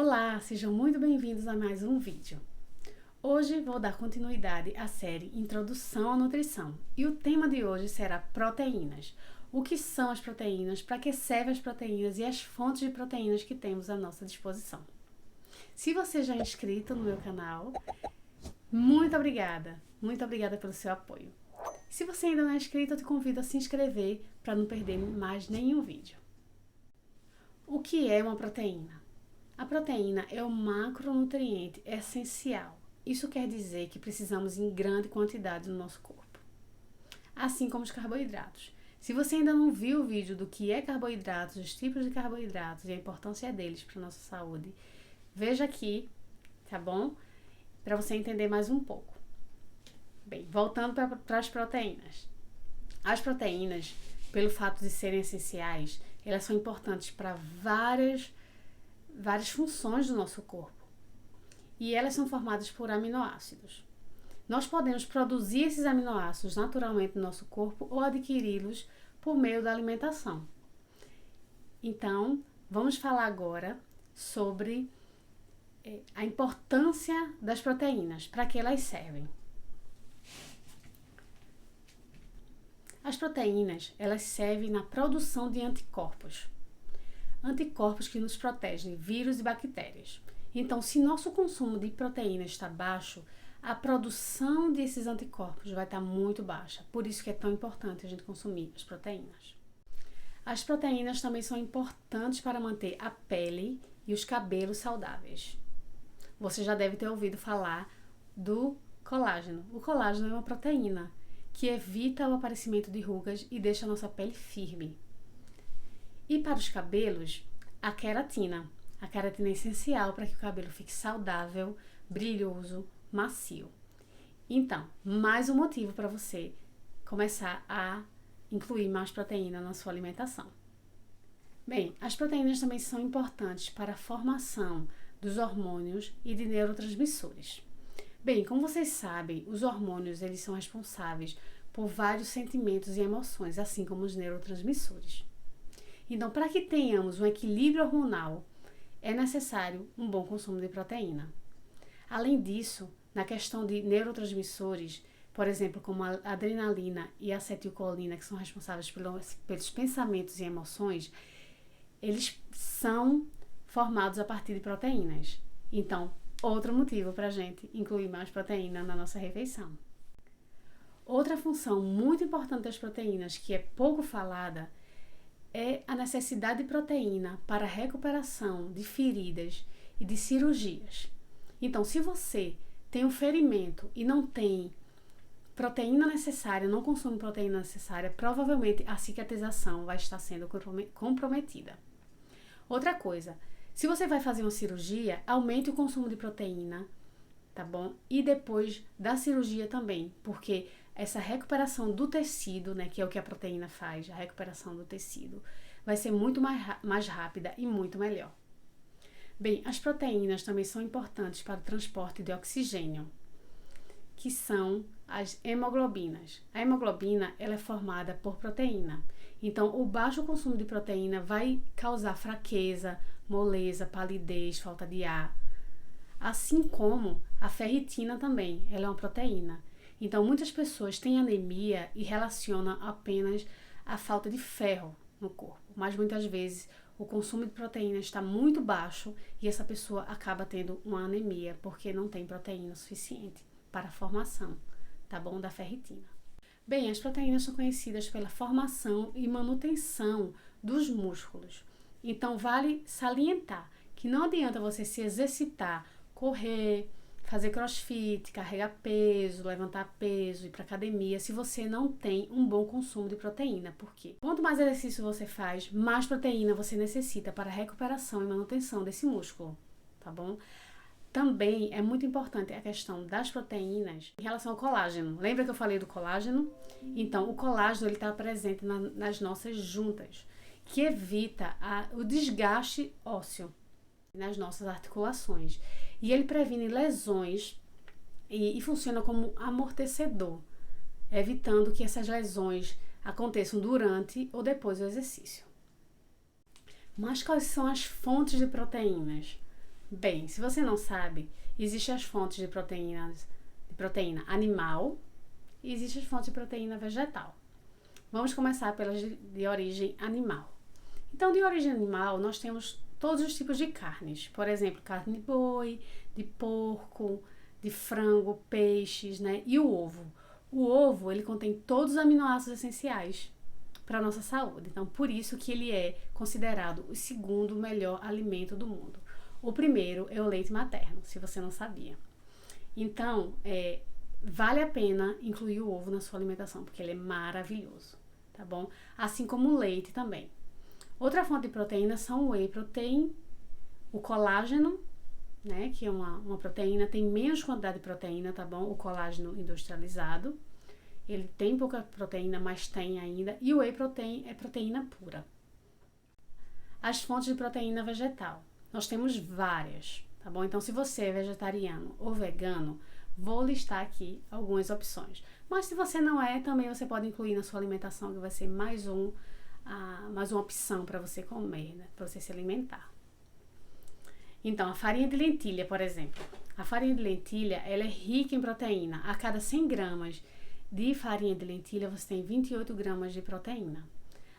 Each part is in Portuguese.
Olá, sejam muito bem-vindos a mais um vídeo. Hoje vou dar continuidade à série Introdução à Nutrição e o tema de hoje será proteínas. O que são as proteínas, para que servem as proteínas e as fontes de proteínas que temos à nossa disposição. Se você já é inscrito no meu canal, muito obrigada pelo seu apoio. Se você ainda não é inscrito, eu te convido a se inscrever para não perder mais nenhum vídeo. O que é uma proteína? A proteína é um macronutriente essencial. Isso quer dizer que precisamos em grande quantidade no nosso corpo. Assim como os carboidratos. Se você ainda não viu o vídeo do que é carboidratos, os tipos de carboidratos e a importância deles para a nossa saúde, veja aqui, tá bom? Para você entender mais um pouco. Bem, voltando para as proteínas. As proteínas, pelo fato de serem essenciais, elas são importantes para várias funções do nosso corpo. E elas são formadas por aminoácidos. Nós podemos produzir esses aminoácidos naturalmente no nosso corpo ou adquiri-los por meio da alimentação. Então, vamos falar agora sobre a importância das proteínas, para que elas servem. As proteínas, elas servem na produção de anticorpos. Anticorpos que nos protegem de vírus e bactérias. Então, se nosso consumo de proteína está baixo, a produção desses anticorpos vai estar muito baixa. Por isso que é tão importante a gente consumir as proteínas. As proteínas também são importantes para manter a pele e os cabelos saudáveis. Você já deve ter ouvido falar do colágeno. O colágeno é uma proteína que evita o aparecimento de rugas e deixa a nossa pele firme. E para os cabelos, a queratina. A queratina é essencial para que o cabelo fique saudável, brilhoso, macio. Então, mais um motivo para você começar a incluir mais proteína na sua alimentação. Bem, as proteínas também são importantes para a formação dos hormônios e de neurotransmissores. Bem, como vocês sabem, os hormônios eles são responsáveis por vários sentimentos e emoções, assim como os neurotransmissores. Então, para que tenhamos um equilíbrio hormonal, é necessário um bom consumo de proteína. Além disso, na questão de neurotransmissores, por exemplo, como a adrenalina e a acetilcolina, que são responsáveis pelos pensamentos e emoções, eles são formados a partir de proteínas. Então, outro motivo para a gente incluir mais proteína na nossa refeição. Outra função muito importante das proteínas, que é pouco falada, é a necessidade de proteína para a recuperação de feridas e de cirurgias. Então, se você tem um ferimento e não tem proteína necessária, não consome proteína necessária, provavelmente a cicatrização vai estar sendo comprometida. Outra coisa, se você vai fazer uma cirurgia, aumente o consumo de proteína, tá bom? E depois da cirurgia também, porque essa recuperação do tecido, né, que é o que a proteína faz, a recuperação do tecido, vai ser muito mais rápida e muito melhor. Bem, as proteínas também são importantes para o transporte de oxigênio, que são as hemoglobinas. A hemoglobina ela é formada por proteína. Então, o baixo consumo de proteína vai causar fraqueza, moleza, palidez, falta de ar. Assim como a ferritina também, ela é uma proteína. Então, muitas pessoas têm anemia e relacionam apenas a falta de ferro no corpo. Mas muitas vezes o consumo de proteína está muito baixo e essa pessoa acaba tendo uma anemia porque não tem proteína suficiente para a formação, tá bom? Da ferritina. Bem, as proteínas são conhecidas pela formação e manutenção dos músculos. Então, vale salientar que não adianta você se exercitar, correr, fazer crossfit, carregar peso, levantar peso, ir para academia, se você não tem um bom consumo de proteína. Por quê? Quanto mais exercício você faz, mais proteína você necessita para a recuperação e manutenção desse músculo, tá bom? Também é muito importante a questão das proteínas em relação ao colágeno. Lembra que eu falei do colágeno? Então, o colágeno está presente nas nossas juntas, que evita o desgaste ósseo nas nossas articulações. E ele previne lesões e funciona como amortecedor, evitando que essas lesões aconteçam durante ou depois do exercício. Mas quais são as fontes de proteínas? Bem, se você não sabe, existem as fontes de proteína animal e existem as fontes de proteína vegetal. Vamos começar pelas de origem animal. Então, de origem animal, nós temos todos os tipos de carnes. Por exemplo, carne de boi, de porco, de frango, peixes, né? E o ovo. O ovo, ele contém todos os aminoácidos essenciais para a nossa saúde. Então, por isso que ele é considerado o segundo melhor alimento do mundo. O primeiro é o leite materno, se você não sabia. Então, vale a pena incluir o ovo na sua alimentação, porque ele é maravilhoso, tá bom? Assim como o leite também. Outra fonte de proteína são o whey protein, o colágeno, né, que é uma proteína, tem menos quantidade de proteína, tá bom? O colágeno industrializado, ele tem pouca proteína, mas tem ainda. E o whey protein é proteína pura. As fontes de proteína vegetal. Nós temos várias, tá bom? Então, se você é vegetariano ou vegano, vou listar aqui algumas opções. Mas se você não é, também você pode incluir na sua alimentação, que vai ser mais uma opção para você comer, né? Para você se alimentar. Então, a farinha de lentilha, por exemplo. A farinha de lentilha, ela é rica em proteína. A cada 100 gramas de farinha de lentilha, você tem 28 gramas de proteína.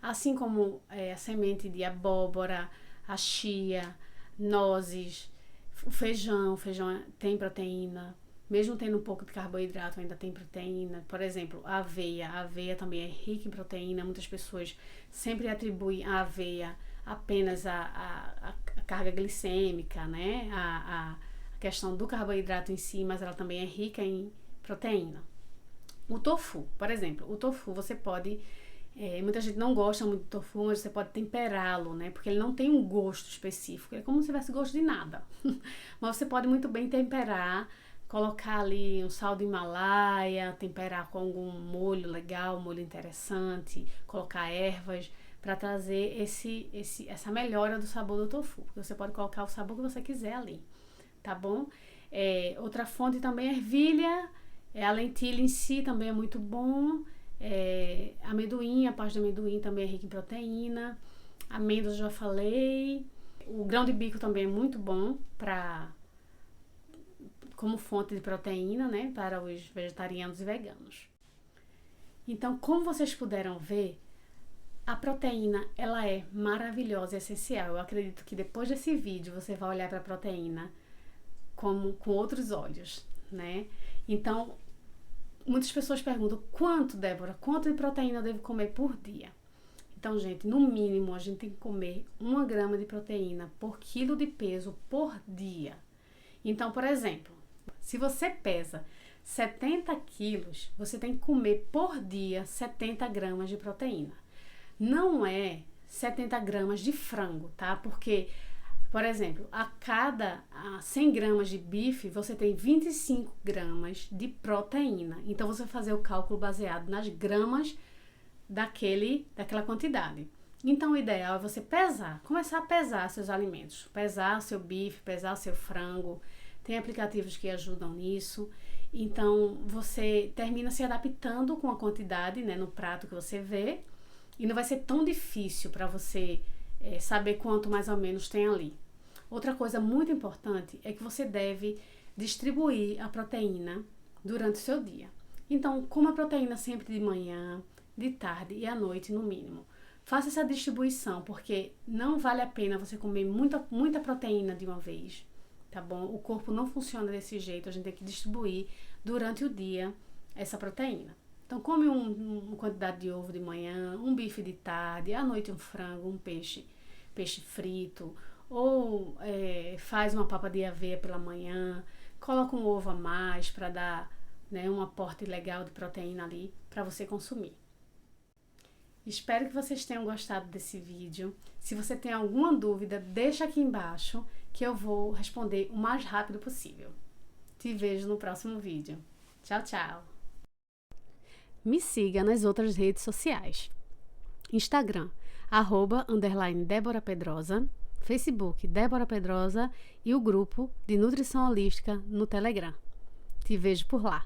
Assim como a semente de abóbora, a chia, nozes, o feijão tem proteína, mesmo tendo um pouco de carboidrato, ainda tem proteína. Por exemplo, a aveia também é rica em proteína. Muitas pessoas sempre atribuem a aveia apenas a carga glicêmica, né? A questão do carboidrato em si, mas ela também é rica em proteína. O tofu, por exemplo, o tofu você pode... muita gente não gosta muito do tofu, mas você pode temperá-lo, né? Porque ele não tem um gosto específico, é como se tivesse gosto de nada. Mas você pode muito bem temperar, colocar ali um sal do Himalaia, temperar com algum molho legal, um molho interessante, colocar ervas para trazer essa melhora do sabor do tofu. Você pode colocar o sabor que você quiser ali, tá bom? Outra fonte também é ervilha, a lentilha em si também é muito bom. Amendoim, a parte de amendoim também é rica em proteína. Amêndoas já falei. O grão de bico também é muito bom como fonte de proteína, né, para os vegetarianos e veganos. Então, como vocês puderam ver, a proteína, ela é maravilhosa e essencial. Eu acredito que depois desse vídeo você vai olhar para a proteína com outros olhos, né? Então, muitas pessoas perguntam, Débora, quanto de proteína eu devo comer por dia? Então, gente, no mínimo, a gente tem que comer 1 grama de proteína por quilo de peso por dia. Então, por exemplo, se você pesa 70 quilos, você tem que comer por dia 70 gramas de proteína. Não é 70 gramas de frango, tá? Porque, por exemplo, a cada 100 gramas de bife, você tem 25 gramas de proteína. Então, você vai fazer o cálculo baseado nas gramas daquela quantidade. Então, o ideal é você começar a pesar seus alimentos. Pesar o seu bife, pesar o seu frango. Tem aplicativos que ajudam nisso. Então, você termina se adaptando com a quantidade, né, no prato que você vê. E não vai ser tão difícil para você saber quanto mais ou menos tem ali. Outra coisa muito importante é que você deve distribuir a proteína durante o seu dia. Então, coma a proteína sempre de manhã, de tarde e à noite no mínimo. Faça essa distribuição, porque não vale a pena você comer muita proteína de uma vez, tá bom? O corpo não funciona desse jeito, a gente tem que distribuir durante o dia essa proteína. Então, come uma quantidade de ovo de manhã, um bife de tarde, à noite um frango, um peixe frito, ou faz uma papa de aveia pela manhã, coloca um ovo a mais para dar, né, um aporte legal de proteína ali para você consumir. Espero que vocês tenham gostado desse vídeo. Se você tem alguma dúvida, deixa aqui embaixo que eu vou responder o mais rápido possível. Te vejo no próximo vídeo. Tchau, tchau! Me siga nas outras redes sociais. Instagram, @Débora Pedrosa, Facebook, Débora Pedrosa e o grupo de Nutrição Holística no Telegram. Te vejo por lá.